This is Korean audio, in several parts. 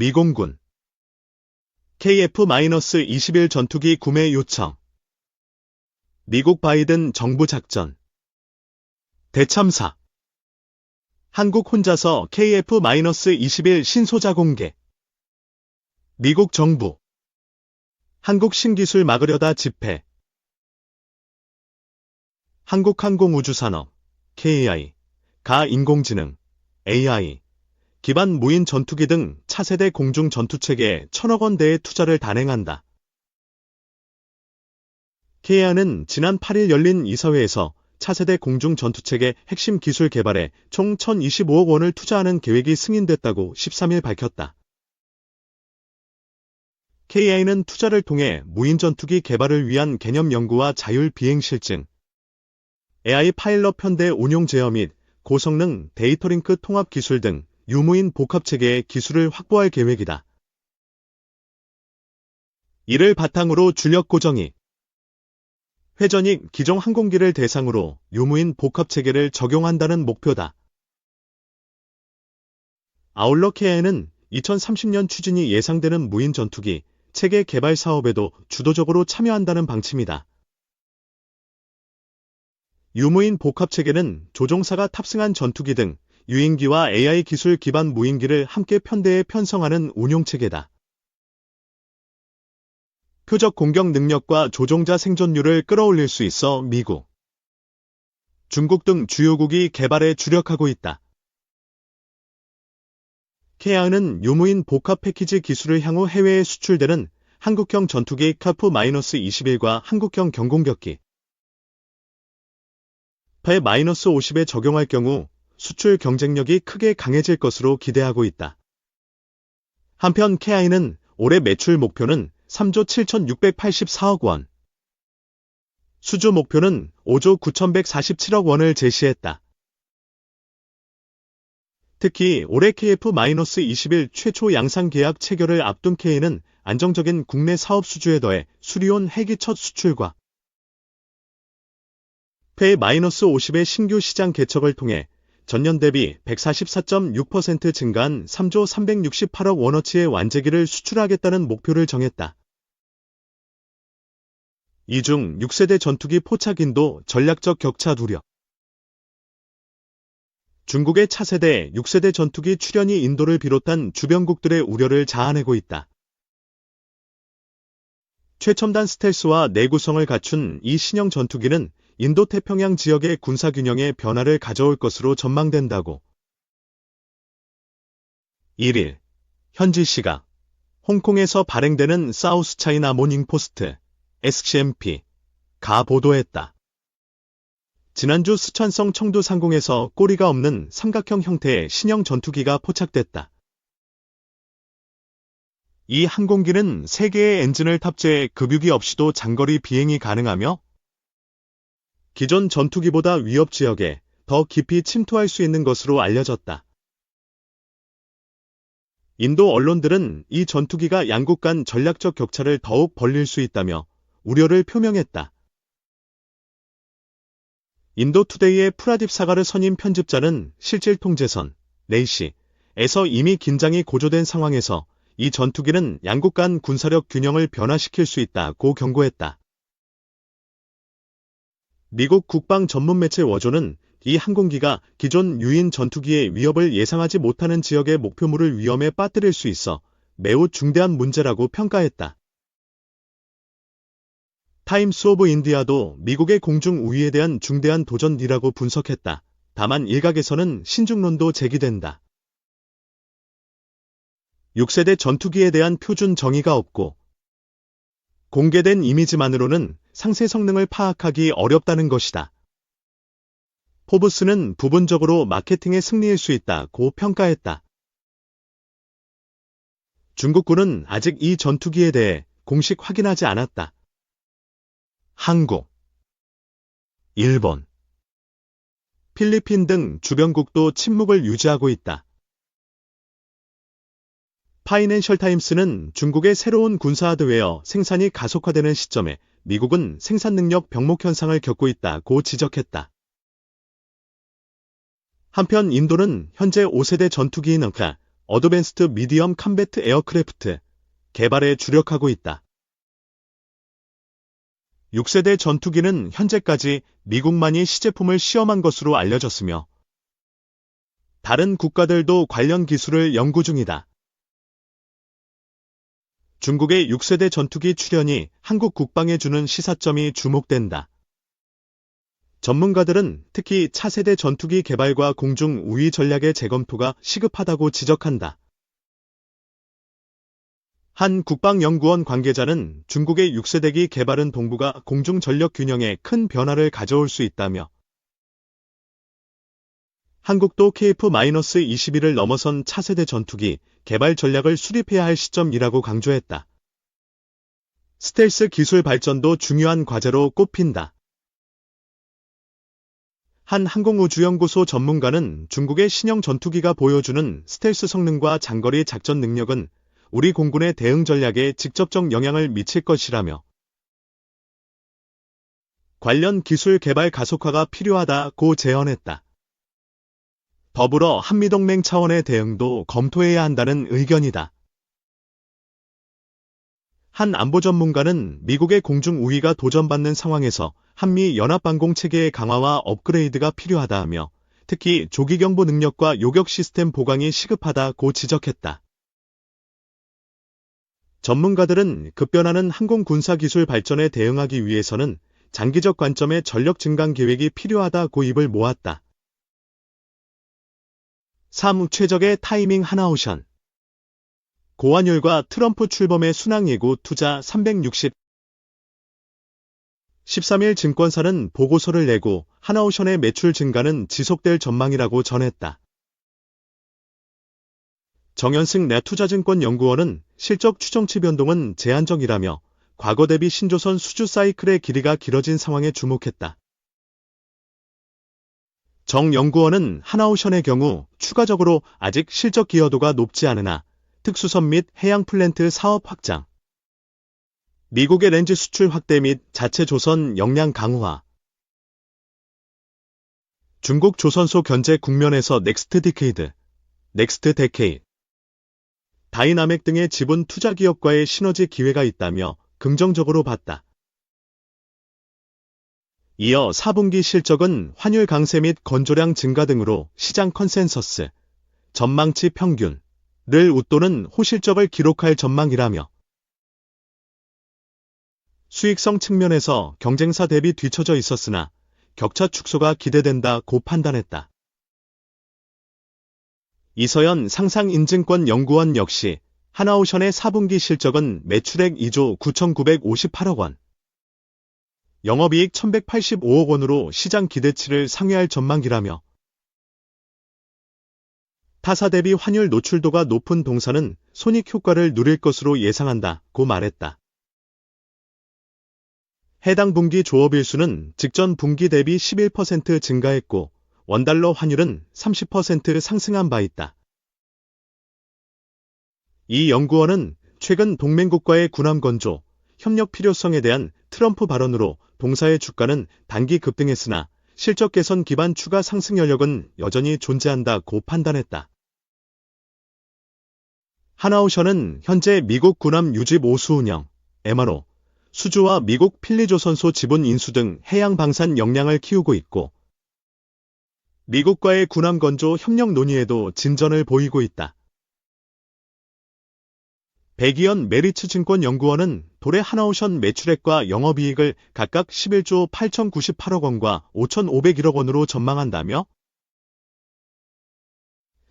미공군 KF-21 전투기 구매 요청. 미국 바이든 정부 작전. 대참사. 한국 혼자서 KF-21 신소자 공개. 미국 정부. 한국 신기술 막으려다 집회. 한국항공우주산업, KAI, 가인공지능, AI, 기반 무인 전투기 등 차세대 공중 전투체계에 1,000억 원대의 투자를 단행한다. KAI는 지난 8일 열린 이사회에서 차세대 공중 전투체계 핵심 기술 개발에 총 1,025억 원을 투자하는 계획이 승인됐다고 13일 밝혔다. KAI는 투자를 통해 무인 전투기 개발을 위한 개념 연구와 자율 비행 실증, AI 파일럿 편대 운용 제어 및 고성능 데이터 링크 통합 기술 등 유무인 복합체계의 기술을 확보할 계획이다. 이를 바탕으로 주력 고정익, 회전익 기종 항공기를 대상으로 유무인 복합체계를 적용한다는 목표다. 아울러 KAI는 2030년 추진이 예상되는 무인 전투기 체계 개발 사업에도 주도적으로 참여한다는 방침이다. 유무인 복합체계는 조종사가 탑승한 전투기 등 유인기와 AI 기술 기반 무인기를 함께 편대에 편성하는 운용체계다. 표적 공격 능력과 조종자 생존율을 끌어올릴 수 있어 미국, 중국 등 주요국이 개발에 주력하고 있다. KAI는 유무인 복합 패키지 기술을 향후 해외에 수출되는 한국형 전투기 KF-21과 한국형 경공격기 PA-50에 적용할 경우 수출 경쟁력이 크게 강해질 것으로 기대하고 있다. 한편 KAI는 올해 매출 목표는 3조 7,684억 원, 수주 목표는 5조 9,147억 원을 제시했다. 특히 올해 KF-21 최초 양산 계약 체결을 앞둔 KAI는 안정적인 국내 사업 수주에 더해 수리온 헬기 첫 수출과 PA-50의 신규 시장 개척을 통해 전년 대비 144.6% 증가한 3조 368억 원어치의 완제기를 수출하겠다는 목표를 정했다. 이 중 6세대 전투기 포착 인도 전략적 격차 우려. 중국의 차세대 6세대 전투기 출현이 인도를 비롯한 주변국들의 우려를 자아내고 있다. 최첨단 스텔스와 내구성을 갖춘 이 신형 전투기는 인도태평양 지역의 군사균형에 변화를 가져올 것으로 전망된다고. 1일, 현지 시각, 홍콩에서 발행되는 사우스차이나 모닝포스트, SCMP,가 보도했다. 지난주 스촨성 청두 상공에서 꼬리가 없는 삼각형 형태의 신형 전투기가 포착됐다. 이 항공기는 3개의 엔진을 탑재해 급유기 없이도 장거리 비행이 가능하며 기존 전투기보다 위협 지역에 더 깊이 침투할 수 있는 것으로 알려졌다. 인도 언론들은 이 전투기가 양국 간 전략적 격차를 더욱 벌릴 수 있다며 우려를 표명했다. 인도투데이의 프라딥 사가르 선임 편집자는 실질통제선, 네이시에서 이미 긴장이 고조된 상황에서 이 전투기는 양국 간 군사력 균형을 변화시킬 수 있다고 경고했다. 미국 국방 전문 매체 워조는 이 항공기가 기존 유인 전투기의 위협을 예상하지 못하는 지역의 목표물을 위험에 빠뜨릴 수 있어 매우 중대한 문제라고 평가했다. 타임스 오브 인디아도 미국의 공중 우위에 대한 중대한 도전이라고 분석했다. 다만 일각에서는 신중론도 제기된다. 6세대 전투기에 대한 표준 정의가 없고 공개된 이미지만으로는 상세 성능을 파악하기 어렵다는 것이다. 포브스는 부분적으로 마케팅의 승리일 수 있다고 평가했다. 중국군은 아직 이 전투기에 대해 공식 확인하지 않았다. 한국, 일본, 필리핀 등 주변국도 침묵을 유지하고 있다. 파이낸셜 타임스는 중국의 새로운 군사 하드웨어 생산이 가속화되는 시점에 미국은 생산 능력 병목 현상을 겪고 있다고 지적했다. 한편 인도는 현재 5세대 전투기인 응카 어드밴스드 미디엄 컴뱃 에어크래프트 개발에 주력하고 있다. 6세대 전투기는 현재까지 미국만이 시제품을 시험한 것으로 알려졌으며 다른 국가들도 관련 기술을 연구 중이다. 중국의 6세대 전투기 출현이 한국 국방에 주는 시사점이 주목된다. 전문가들은 특히 차세대 전투기 개발과 공중 우위 전략의 재검토가 시급하다고 지적한다. 한 국방연구원 관계자는 중국의 6세대기 개발은 동북아 공중 전력 균형에 큰 변화를 가져올 수 있다며 한국도 KF-21을 넘어선 차세대 전투기 개발 전략을 수립해야 할 시점이라고 강조했다. 스텔스 기술 발전도 중요한 과제로 꼽힌다. 한 항공우주연구소 전문가는 중국의 신형 전투기가 보여주는 스텔스 성능과 장거리 작전 능력은 우리 공군의 대응 전략에 직접적 영향을 미칠 것이라며 관련 기술 개발 가속화가 필요하다고 제언했다. 더불어 한미동맹 차원의 대응도 검토해야 한다는 의견이다. 한 안보 전문가는 미국의 공중 우위가 도전받는 상황에서 한미 연합방공체계의 강화와 업그레이드가 필요하다며 특히 조기경보 능력과 요격 시스템 보강이 시급하다고 지적했다. 전문가들은 급변하는 항공군사기술 발전에 대응하기 위해서는 장기적 관점의 전력 증강 계획이 필요하다고 입을 모았다. 3. 최적의 타이밍 하나오션 고환율과 트럼프 출범의 순항예고 투자 360 13일 증권사는 보고서를 내고 하나오션의 매출 증가는 지속될 전망이라고 전했다. 정현승 내투자증권연구원은 실적 추정치 변동은 제한적이라며 과거 대비 신조선 수주 사이클의 길이가 길어진 상황에 주목했다. 정 연구원은 하나오션의 경우 추가적으로 아직 실적 기여도가 높지 않으나 특수선 및 해양 플랜트 사업 확장, 미국의 렌즈 수출 확대 및 자체 조선 역량 강화, 중국 조선소 견제 국면에서 넥스트 데케이드, 다이나믹 등의 지분 투자 기업과의 시너지 기회가 있다며 긍정적으로 봤다. 이어 4분기 실적은 환율 강세 및 건조량 증가 등으로 시장 컨센서스, 전망치 평균을 웃도는 호실적을 기록할 전망이라며 수익성 측면에서 경쟁사 대비 뒤처져 있었으나 격차 축소가 기대된다고 판단했다. 이서연 상상인증권 연구원 역시 하나오션의 4분기 실적은 매출액 2조 9,958억 원, 영업이익 1,185억 원으로 시장 기대치를 상회할 전망이라며 타사 대비 환율 노출도가 높은 동사는 손익 효과를 누릴 것으로 예상한다고 말했다. 해당 분기 조업일수는 직전 분기 대비 11% 증가했고 원달러 환율은 30% 상승한 바 있다. 이 연구원은 최근 동맹국과의 군함 건조, 협력 필요성에 대한 트럼프 발언으로 동사의 주가는 단기 급등했으나 실적 개선 기반 추가 상승 여력은 여전히 존재한다고 판단했다. 하나오션은 현재 미국 군함 유지 모수 운영, MRO, 수주와 미국 필리조선소 지분 인수 등 해양 방산 역량을 키우고 있고 미국과의 군함 건조 협력 논의에도 진전을 보이고 있다. 백이현 메리츠증권연구원은 올해 하나오션 매출액과 영업이익을 각각 11조 8,098억 원과 5,501억 원으로 전망한다며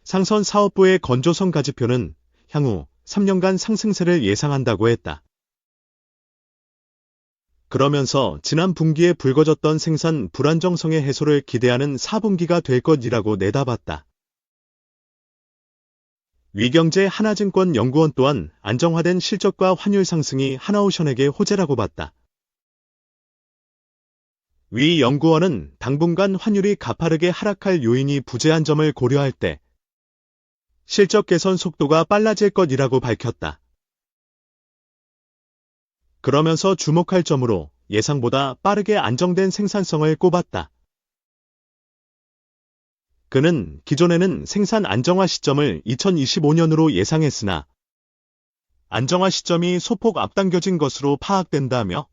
상선 사업부의 건조선 가지표는 향후 3년간 상승세를 예상한다고 했다. 그러면서 지난 분기에 불거졌던 생산 불안정성의 해소를 기대하는 4분기가 될 것이라고 내다봤다. 위경제 하나증권 연구원 또한 안정화된 실적과 환율 상승이 하나오션에게 호재라고 봤다. 위 연구원은 당분간 환율이 가파르게 하락할 요인이 부재한 점을 고려할 때 실적 개선 속도가 빨라질 것이라고 밝혔다. 그러면서 주목할 점으로 예상보다 빠르게 안정된 생산성을 꼽았다. 그는 기존에는 생산 안정화 시점을 2025년으로 예상했으나 안정화 시점이 소폭 앞당겨진 것으로 파악된다며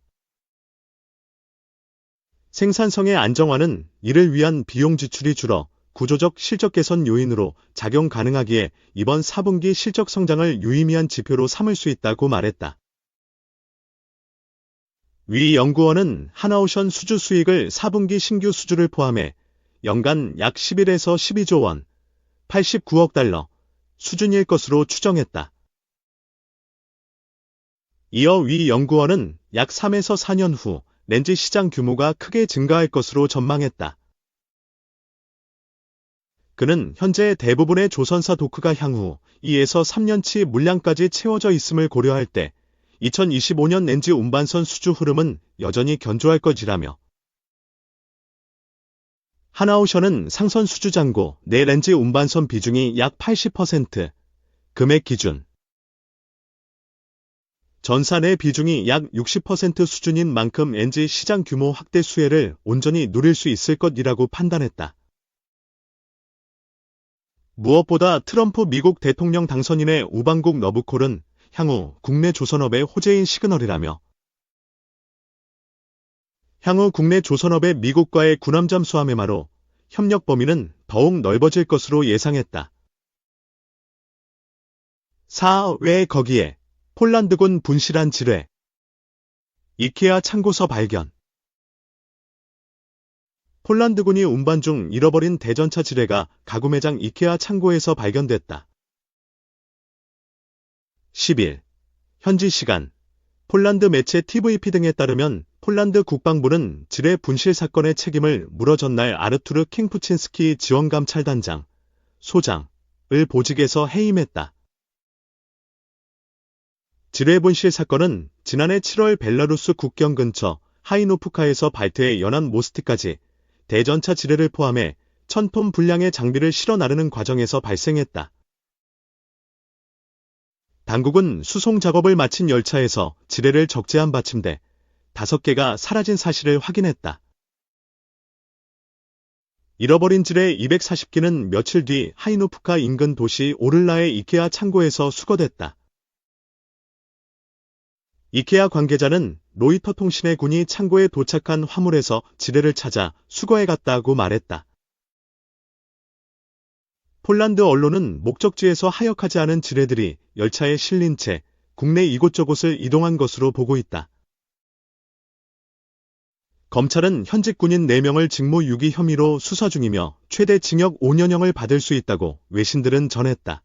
생산성의 안정화는 이를 위한 비용 지출이 줄어 구조적 실적 개선 요인으로 작용 가능하기에 이번 4분기 실적 성장을 유의미한 지표로 삼을 수 있다고 말했다. 위 연구원은 하나오션 수주 수익을 4분기 신규 수주를 포함해 연간 약 11에서 12조 원, 89억 달러 수준일 것으로 추정했다. 이어 위 연구원은 약 3에서 4년 후 렌즈 시장 규모가 크게 증가할 것으로 전망했다. 그는 현재 대부분의 조선사 도크가 향후 2에서 3년치 물량까지 채워져 있음을 고려할 때 2025년 렌즈 운반선 수주 흐름은 여전히 견조할 것이라며 하나오션은 상선 수주 잔고 내 렌즈 운반선 비중이 약 80%, 금액 기준 전사 내 비중이 약 60% 수준인 만큼 렌즈 시장 규모 확대 수혜를 온전히 누릴 수 있을 것이라고 판단했다. 무엇보다 트럼프 미국 대통령 당선인의 우방국 너브콜은 향후 국내 조선업의 호재인 시그널이라며 향후 국내 조선업의 미국과의 군함 잠수함 해마로 협력 범위는 더욱 넓어질 것으로 예상했다. 4. 왜 거기에 폴란드군 분실한 지뢰 이케아 창고서 발견 폴란드군이 운반 중 잃어버린 대전차 지뢰가 가구 매장 이케아 창고에서 발견됐다. 10일 현지 시간 폴란드 매체 TVP 등에 따르면 폴란드 국방부는 지뢰 분실 사건의 책임을 물어 전날 아르투르 킹푸친스키 지원감찰단장, 소장을 보직에서 해임했다. 지뢰 분실 사건은 지난해 7월 벨라루스 국경 근처 하이노프카에서 발트의 연안 모스트까지 대전차 지뢰를 포함해 1000톤 분량의 장비를 실어 나르는 과정에서 발생했다. 당국은 수송 작업을 마친 열차에서 지뢰를 적재한 받침대 5개가 사라진 사실을 확인했다. 잃어버린 지뢰 240기는 며칠 뒤 하이노프카 인근 도시 오를라의 이케아 창고에서 수거됐다. 이케아 관계자는 로이터 통신의 군이 창고에 도착한 화물에서 지뢰를 찾아 수거해갔다고 말했다. 폴란드 언론은 목적지에서 하역하지 않은 지뢰들이 열차에 실린 채 국내 이곳저곳을 이동한 것으로 보고 있다. 검찰은 현직 군인 4명을 직무유기 혐의로 수사 중이며 최대 징역 5년형을 받을 수 있다고 외신들은 전했다.